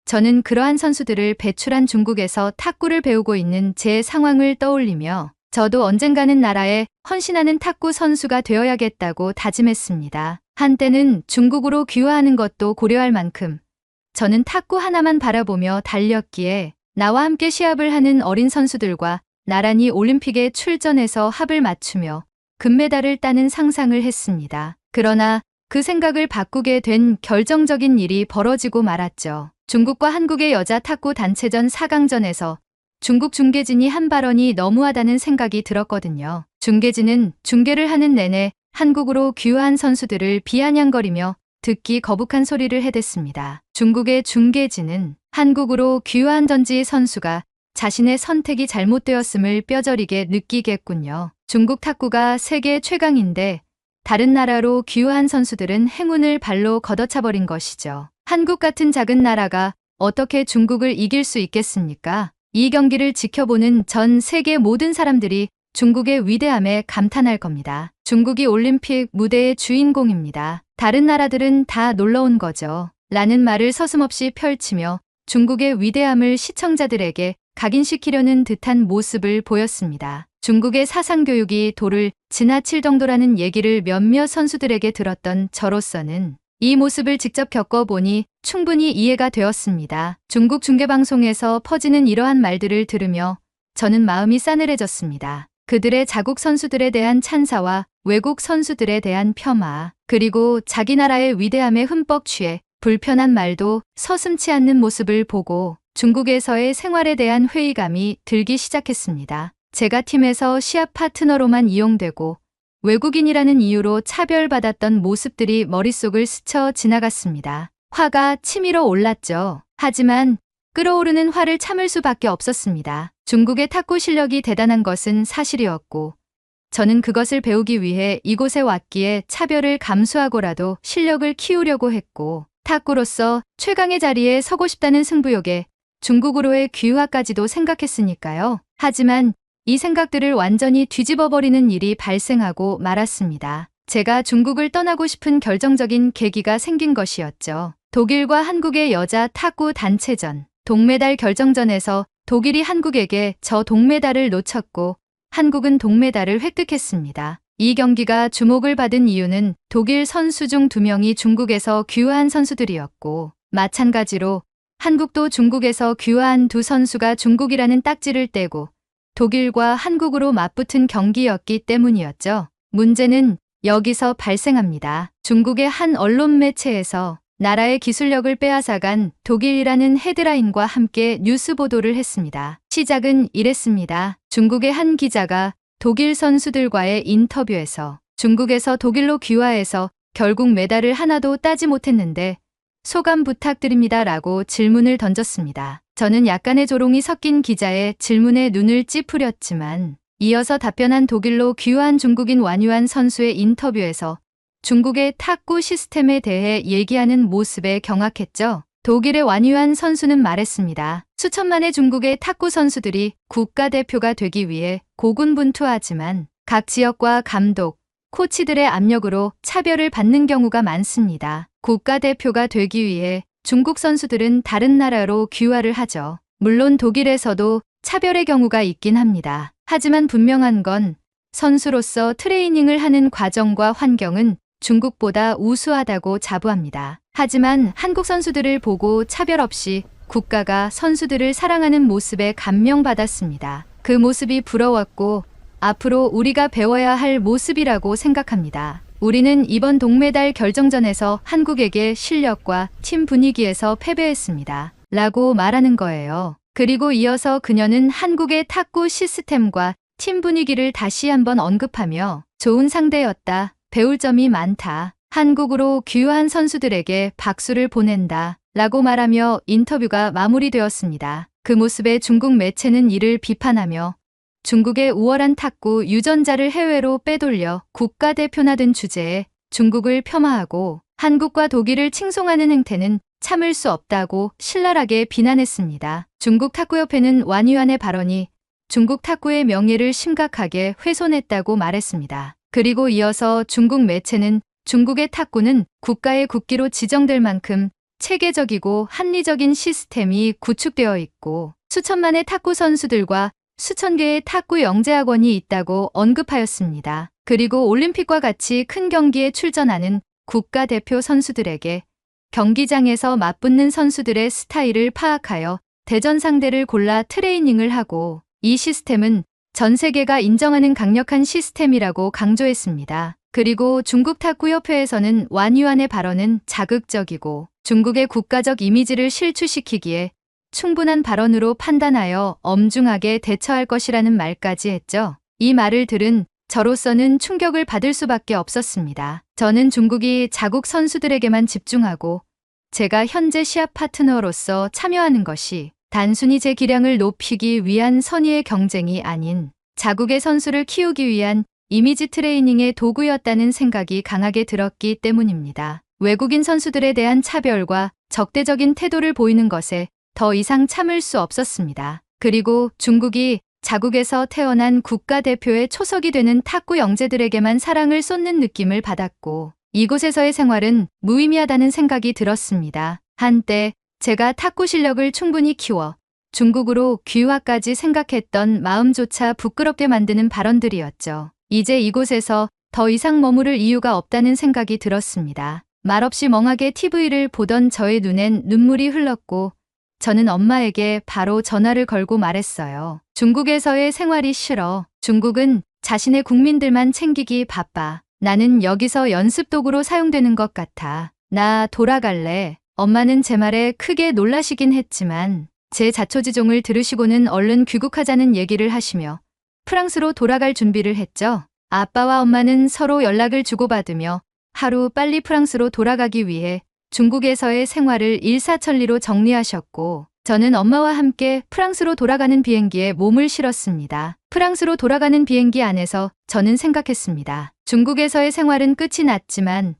저는 그러한 선수들을 배출한 중국에서 탁구를 배우고 있는 제 상황을 떠올리며 저도 언젠가는 나라에 헌신하는 탁구 선수가 되어야겠다고 다짐했습니다. 한때는 중국으로 귀화하는 것도 고려할 만큼 저는 탁구 하나만 바라보며 달렸기에 나와 함께 시합을 하는 어린 선수들과 나란히 올림픽에 출전해서 합을 맞추며 금메달을 따는 상상을 했습니다. 그러나 그 생각을 바꾸게 된 결정적인 일이 벌어지고 말았죠. 중국과 한국의 여자 탁구 단체전 4강전에서 중국 중계진이 한 발언이 너무하다는 생각이 들었거든요. 중계진은 중계를 하는 내내 한국으로 귀화한 선수들을 비아냥거리며 듣기 거북한 소리를 해댔습니다. 중국의 중계진은 한국으로 귀화한 전지 선수가 자신의 선택이 잘못되었음을 뼈저리게 느끼겠군요. 중국 탁구가 세계 최강인데 다른 나라로 귀화한 선수들은 행운을 발로 걷어차버린 것이죠. 한국 같은 작은 나라가 어떻게 중국을 이길 수 있겠습니까? 이 경기를 지켜보는 전 세계 모든 사람들이 중국의 위대함에 감탄할 겁니다. 중국이 올림픽 무대의 주인공입니다. 다른 나라들은 다 놀러온 거죠. 라는 말을 서슴없이 펼치며 중국의 위대함을 시청자들에게 각인시키려는 듯한 모습을 보였습니다. 중국의 사상교육이 도를 지나칠 정도라는 얘기를 몇몇 선수들에게 들었던 저로서는 이 모습을 직접 겪어보니 충분히 이해가 되었습니다. 중국 중계방송에서 퍼지는 이러한 말들을 들으며 저는 마음이 싸늘해졌습니다. 그들의 자국 선수들에 대한 찬사와 외국 선수들에 대한 폄하, 그리고 자기 나라의 위대함에 흠뻑 취해 불편한 말도 서슴지 않는 모습을 보고 중국에서의 생활에 대한 회의감이 들기 시작했습니다. 제가 팀에서 시합 파트너로만 이용되고 외국인이라는 이유로 차별받았던 모습들이 머릿속을 스쳐 지나갔습니다. 화가 치밀어 올랐죠. 하지만 끓어오르는 화를 참을 수밖에 없었습니다. 중국의 탁구 실력이 대단한 것은 사실이었고 저는 그것을 배우기 위해 이곳에 왔기에 차별을 감수하고라도 실력을 키우려고 했고 탁구로서 최강의 자리에 서고 싶다는 승부욕에 중국으로의 귀화까지도 생각했으니까요. 하지만 이 생각들을 완전히 뒤집어버리는 일이 발생하고 말았습니다. 제가 중국을 떠나고 싶은 결정적인 계기가 생긴 것이었죠. 독일과 한국의 여자 탁구 단체전. 동메달 결정전에서 독일이 한국에게 저 동메달을 놓쳤고 한국은 동메달을 획득했습니다. 이 경기가 주목을 받은 이유는 독일 선수 중 2명이 중국에서 귀화한 선수들이었고 마찬가지로 한국도 중국에서 귀화한 두 선수가 중국이라는 딱지를 떼고 독일과 한국으로 맞붙은 경기였기 때문이었죠. 문제는 여기서 발생합니다. 중국의 한 언론 매체에서 나라의 기술력을 빼앗아간 독일이라는 헤드라인과 함께 뉴스 보도를 했습니다. 시작은 이랬습니다. 중국의 한 기자가 독일 선수들과의 인터뷰에서 중국에서 독일로 귀화해서 결국 메달을 하나도 따지 못했는데 소감 부탁드립니다 라고 질문을 던졌습니다. 저는 약간의 조롱이 섞인 기자의 질문에 눈을 찌푸렸지만 이어서 답변한 독일로 귀화한 중국인 완유한 선수의 인터뷰에서 중국의 탁구 시스템에 대해 얘기하는 모습에 경악했죠. 독일의 완유한 선수는 말했습니다. 수천만의 중국의 탁구 선수들이 국가대표가 되기 위해 고군분투하지만 각 지역과 감독, 코치들의 압력으로 차별을 받는 경우가 많습니다. 국가대표가 되기 위해 중국 선수들은 다른 나라로 귀화를 하죠. 물론 독일에서도 차별의 경우가 있긴 합니다. 하지만 분명한 건 선수로서 트레이닝을 하는 과정과 환경은 중국보다 우수하다고 자부합니다. 하지만 한국 선수들을 보고 차별 없이 국가가 선수들을 사랑하는 모습에 감명받았습니다. 그 모습이 부러웠고 앞으로 우리가 배워야 할 모습이라고 생각합니다. 우리는 이번 동메달 결정전에서 한국에게 실력과 팀 분위기에서 패배했습니다. 라고 말하는 거예요. 그리고 이어서 그녀는 한국의 탁구 시스템과 팀 분위기를 다시 한번 언급하며 좋은 상대였다. 배울 점이 많다. 한국으로 귀화한 선수들에게 박수를 보낸다. 라고 말하며 인터뷰가 마무리되었습니다. 그 모습에 중국 매체는 이를 비판하며 중국의 우월한 탁구 유전자를 해외로 빼돌려 국가대표나 든 주제에 중국을 폄하하고 한국과 독일을 칭송하는 행태는 참을 수 없다고 신랄하게 비난했습니다. 중국 탁구협회는 완유한의 발언이 중국 탁구의 명예를 심각하게 훼손했다고 말했습니다. 그리고 이어서 중국 매체는 중국의 탁구는 국가의 국기로 지정될 만큼 체계적이고 합리적인 시스템이 구축되어 있고 수천만의 탁구 선수들과 수천 개의 탁구 영재학원이 있다고 언급하였습니다. 그리고 올림픽과 같이 큰 경기에 출전하는 국가대표 선수들에게 경기장에서 맞붙는 선수들의 스타일을 파악하여 대전 상대를 골라 트레이닝을 하고, 이 시스템은 전 세계가 인정하는 강력한 시스템이라고 강조했습니다. 그리고 중국 탁구협회에서는 완유안의 발언은 자극적이고 중국의 국가적 이미지를 실추시키기에 충분한 발언으로 판단하여 엄중하게 대처할 것이라는 말까지 했죠. 이 말을 들은 저로서는 충격을 받을 수밖에 없었습니다. 저는 중국이 자국 선수들에게만 집중하고 제가 현재 시합 파트너로서 참여하는 것이 단순히 제 기량을 높이기 위한 선의의 경쟁이 아닌 자국의 선수를 키우기 위한 이미지 트레이닝의 도구였다는 생각이 강하게 들었기 때문입니다. 외국인 선수들에 대한 차별과 적대적인 태도를 보이는 것에 더 이상 참을 수 없었습니다. 그리고 중국이 자국에서 태어난 국가대표의 초석이 되는 탁구 영재들에게만 사랑을 쏟는 느낌을 받았고, 이곳에서의 생활은 무의미하다는 생각이 들었습니다. 한때 제가 탁구 실력을 충분히 키워 중국으로 귀화까지 생각했던 마음조차 부끄럽게 만드는 발언들이었죠. 이제 이곳에서 더 이상 머무를 이유가 없다는 생각이 들었습니다. 말없이 멍하게 TV를 보던 저의 눈엔 눈물이 흘렀고, 저는 엄마에게 바로 전화를 걸고 말했어요. 중국에서의 생활이 싫어. 중국은 자신의 국민들만 챙기기 바빠. 나는 여기서 연습 도구로 사용되는 것 같아. 나 돌아갈래. 엄마는 제 말에 크게 놀라시긴 했지만 제 자초지종을 들으시고는 얼른 귀국하자는 얘기를 하시며 프랑스로 돌아갈 준비를 했죠. 아빠와 엄마는 서로 연락을 주고받으며 하루 빨리 프랑스로 돌아가기 위해 중국에서의 생활을 일사천리로 정리하셨고, 저는 엄마와 함께 프랑스로 돌아가는 비행기에 몸을 실었습니다. 프랑스로 돌아가는 비행기 안에서 저는 생각했습니다. 중국에서의 생활은 끝이 났지만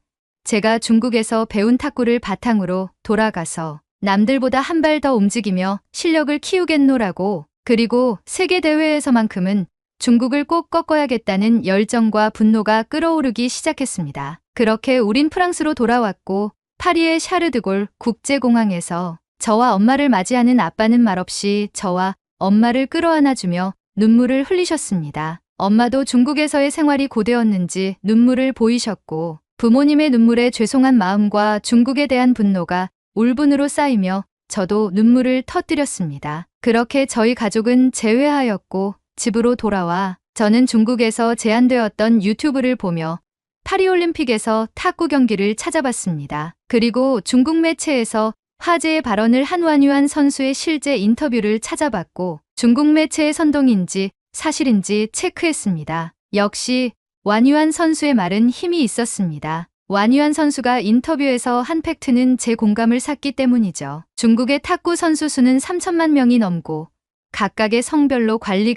제가 중국에서 배운 탁구를 바탕으로 돌아가서 남들보다 한 발 더 움직이며 실력을 키우겠노라고, 그리고 세계대회에서만큼은 중국을 꼭 꺾어야겠다는 열정과 분노가 끓어오르기 시작했습니다. 그렇게 우린 프랑스로 돌아왔고, 파리의 샤르드골 국제공항에서 저와 엄마를 맞이하는 아빠는 말없이 저와 엄마를 끌어안아주며 눈물을 흘리셨습니다. 엄마도 중국에서의 생활이 고되었는지 눈물을 보이셨고, 부모님의 눈물에 죄송한 마음과 중국에 대한 분노가 울분으로 쌓이며 저도 눈물을 터뜨렸습니다. 그렇게 저희 가족은 재회하였고, 집으로 돌아와 저는 중국에서 제한되었던 유튜브를 보며 파리올림픽에서 탁구 경기를 찾아봤습니다. 그리고 중국 매체에서 화제의 발언을 한 완유안 선수의 실제 인터뷰를 찾아봤고, 중국 매체의 선동인지 사실인지 체크했습니다. 역시 완유안 선수의 말은 힘이 있었습니다. 완유안 선수가 인터뷰에서 한 팩트는 제 공감을 샀기 때문이죠. 중국의 탁구 선수 수는 3천만 명이 넘고 각각의 성별로 관리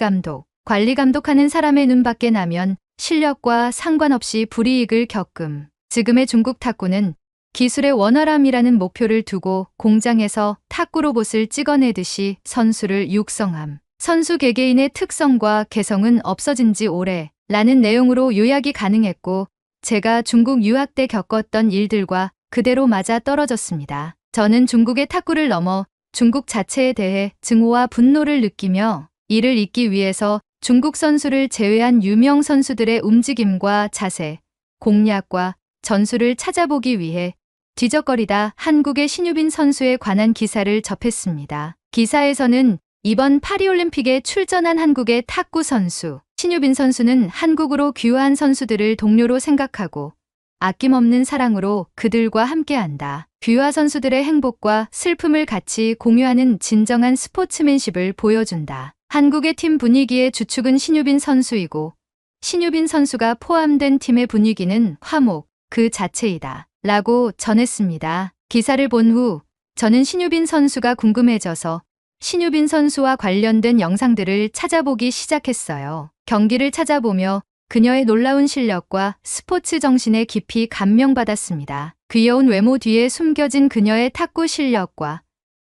감독하는 사람의 눈밖에 나면 실력과 상관없이 불이익을 겪음. 지금의 중국 탁구는 기술의 원활함이라는 목표를 두고 공장에서 탁구 로봇을 찍어내듯이 선수를 육성함. 선수 개개인의 특성과 개성은 없어진 지 오래 라는 내용으로 요약이 가능했고, 제가 중국 유학 때 겪었던 일들과 그대로 맞아 떨어졌습니다. 저는 중국의 탁구를 넘어 중국 자체에 대해 증오와 분노를 느끼며 이를 잇기 위해서 중국 선수를 제외한 유명 선수들의 움직임과 자세, 공략과 전술을 찾아보기 위해 뒤적거리다 한국의 신유빈 선수에 관한 기사를 접했습니다. 기사에서는 이번 파리올림픽에 출전한 한국의 탁구 선수 신유빈 선수는 한국으로 귀화한 선수들을 동료로 생각하고 아낌없는 사랑으로 그들과 함께한다. 귀화 선수들의 행복과 슬픔을 같이 공유하는 진정한 스포츠맨십을 보여준다. 한국의 팀 분위기의 주축은 신유빈 선수이고, 신유빈 선수가 포함된 팀의 분위기는 화목 그 자체이다 라고 전했습니다. 기사를 본 후 저는 신유빈 선수가 궁금해져서 신유빈 선수와 관련된 영상들을 찾아보기 시작했어요. 경기를 찾아보며 그녀의 놀라운 실력과 스포츠 정신에 깊이 감명받았습니다. 귀여운 외모 뒤에 숨겨진 그녀의 탁구 실력과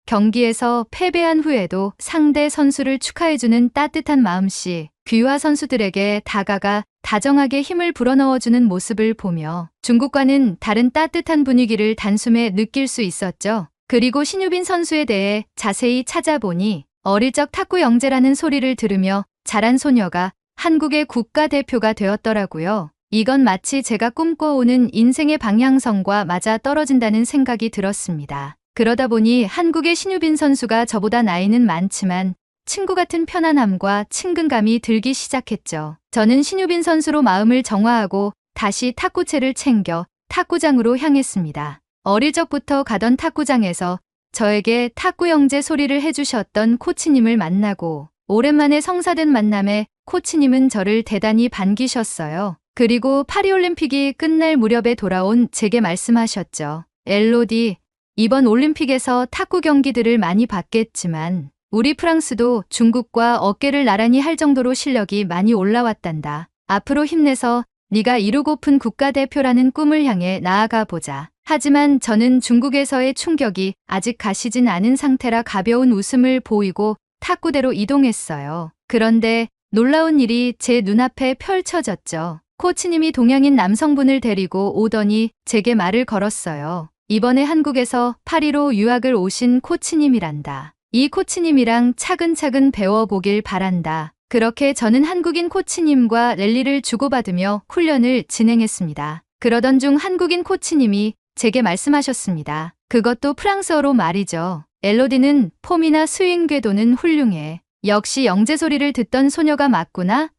경기에서 패배한 후에도 상대 선수를 축하해주는 따뜻한 마음씨, 귀화 선수들에게 다가가 다정하게 힘을 불어넣어주는 모습을 보며 중국과는 다른 따뜻한 분위기를 단숨에 느낄 수 있었죠. 그리고 신유빈 선수에 대해 자세히 찾아보니 어릴 적 탁구 영재라는 소리를 들으며 자란 소녀가 한국의 국가대표가 되었더라고요. 이건 마치 제가 꿈꿔오는 인생의 방향성과 맞아 떨어진다는 생각이 들었습니다. 그러다 보니 한국의 신유빈 선수가 저보다 나이는 많지만 친구 같은 편안함과 친근감이 들기 시작했죠. 저는 신유빈 선수로 마음을 정화하고 다시 탁구채를 챙겨 탁구장으로 향했습니다. 어릴 적부터 가던 탁구장에서 저에게 탁구 영재 소리를 해주셨던 코치님을 만나고 오랜만에 성사된 만남에 코치님은 저를 대단히 반기셨어요. 그리고 파리올림픽이 끝날 무렵에 돌아온 제게 말씀하셨죠. 엘로디, 이번 올림픽에서 탁구 경기들을 많이 봤겠지만 우리 프랑스도 중국과 어깨를 나란히 할 정도로 실력이 많이 올라왔단다. 앞으로 힘내서 네가 이루고픈 국가대표라는 꿈을 향해 나아가 보자. 하지만 저는 중국에서의 충격이 아직 가시진 않은 상태라 가벼운 웃음을 보이고 탁구대로 이동했어요. 그런데 놀라운 일이 제 눈앞에 펼쳐졌죠. 코치님이 동양인 남성분을 데리고 오더니 제게 말을 걸었어요. 이번에 한국에서 파리로 유학을 오신 코치님이란다. 이 코치님이랑 차근차근 배워보길 바란다. 그렇게 저는 한국인 코치님과 랠리를 주고받으며 훈련을 진행했습니다. 그러던 중 한국인 코치님이 제게 말씀하셨습니다. 그것도 프랑스어로 말이죠. 엘로디는 폼이나 스윙 궤도는 훌륭해. 역시 영재 소리를 듣던 소녀가 맞구나.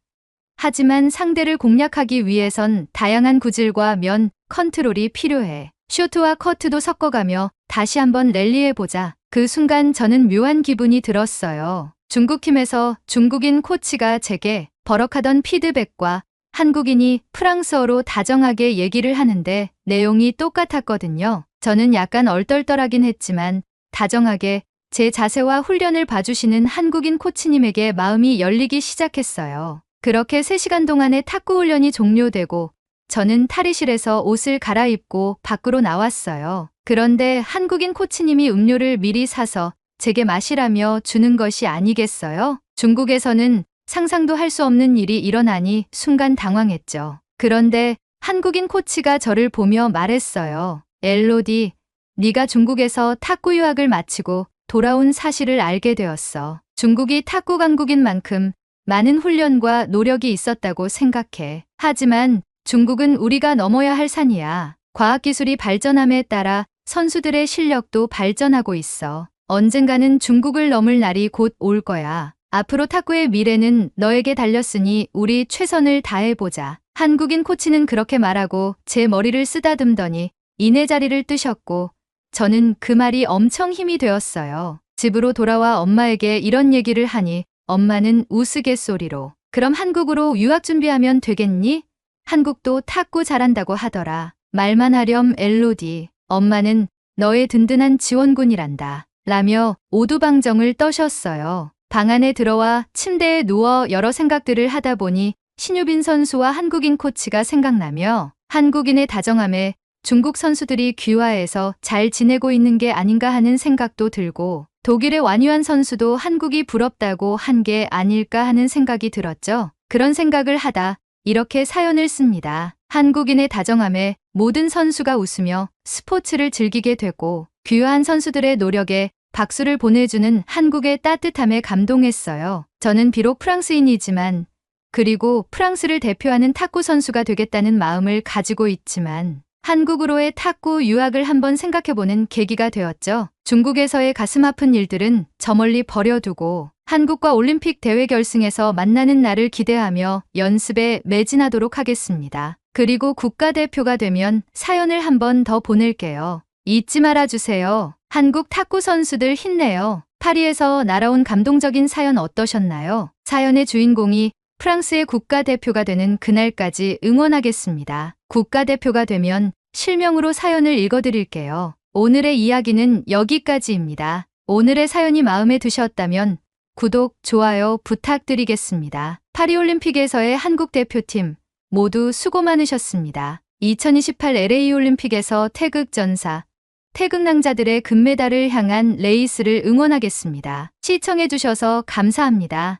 하지만 상대를 공략하기 위해선 다양한 구질과 면, 컨트롤이 필요해. 쇼트와 커트도 섞어가며 다시 한번 랠리해보자. 그 순간 저는 묘한 기분이 들었어요. 중국팀에서 중국인 코치가 제게 버럭하던 피드백과 한국인이 프랑스어로 다정하게 얘기를 하는데 내용이 똑같았거든요. 저는 약간 얼떨떨하긴 했지만 다정하게 제 자세와 훈련을 봐주시는 한국인 코치님에게 마음이 열리기 시작했어요. 그렇게 3시간 동안의 탁구 훈련이 종료되고 저는 탈의실에서 옷을 갈아입고 밖으로 나왔어요. 그런데 한국인 코치님이 음료를 미리 사서 제게 마시라며 주는 것이 아니겠어요? 중국에서는 상상도 할 수 없는 일이 일어나니 순간 당황했죠. 그런데 한국인 코치가 저를 보며 말했어요. 엘로디, 네가 중국에서 탁구 유학을 마치고 돌아온 사실을 알게 되었어. 중국이 탁구 강국인 만큼 많은 훈련과 노력이 있었다고 생각해. 하지만 중국은 우리가 넘어야 할 산이야. 과학기술이 발전함에 따라 선수들의 실력도 발전하고 있어. 언젠가는 중국을 넘을 날이 곧 올 거야. 앞으로 탁구의 미래는 너에게 달렸으니 우리 최선을 다해보자. 한국인 코치는 그렇게 말하고 제 머리를 쓰다듬더니 이내 자리를 뜨셨고 저는 그 말이 엄청 힘이 되었어요. 집으로 돌아와 엄마에게 이런 얘기를 하니 엄마는 우스갯소리로 그럼 한국으로 유학 준비하면 되겠니? 한국도 탁구 잘한다고 하더라. 말만 하렴 엘로디. 엄마는 너의 든든한 지원군이란다. 라며 오두방정을 떠셨어요. 방 안에 들어와 침대에 누워 여러 생각들을 하다 보니 신유빈 선수와 한국인 코치가 생각나며 한국인의 다정함에 중국 선수들이 귀화해서 잘 지내고 있는 게 아닌가 하는 생각도 들고 독일의 완유한 선수도 한국이 부럽다고 한 게 아닐까 하는 생각이 들었죠. 그런 생각을 하다 이렇게 사연을 씁니다. 한국인의 다정함에 모든 선수가 웃으며 스포츠를 즐기게 되고 귀화한 선수들의 노력에 박수를 보내주는 한국의 따뜻함에 감동했어요. 저는 비록 프랑스인이지만 그리고 프랑스를 대표하는 탁구 선수가 되겠다는 마음을 가지고 있지만 한국으로의 탁구 유학을 한번 생각해보는 계기가 되었죠. 중국에서의 가슴 아픈 일들은 저 멀리 버려두고 한국과 올림픽 대회 결승에서 만나는 날을 기대하며 연습에 매진하도록 하겠습니다. 그리고 국가대표가 되면 사연을 한번 더 보낼게요. 잊지 말아주세요. 한국 탁구 선수들 힘내요. 파리에서 날아온 감동적인 사연 어떠셨나요? 사연의 주인공이 프랑스의 국가대표가 되는 그날까지 응원하겠습니다. 국가대표가 되면 실명으로 사연을 읽어드릴게요. 오늘의 이야기는 여기까지입니다. 오늘의 사연이 마음에 드셨다면 구독, 좋아요 부탁드리겠습니다. 파리올림픽에서의 한국 대표팀 모두 수고 많으셨습니다. 2028 LA 올림픽에서 태극전사, 태극낭자들의 금메달을 향한 레이스를 응원하겠습니다. 시청해주셔서 감사합니다.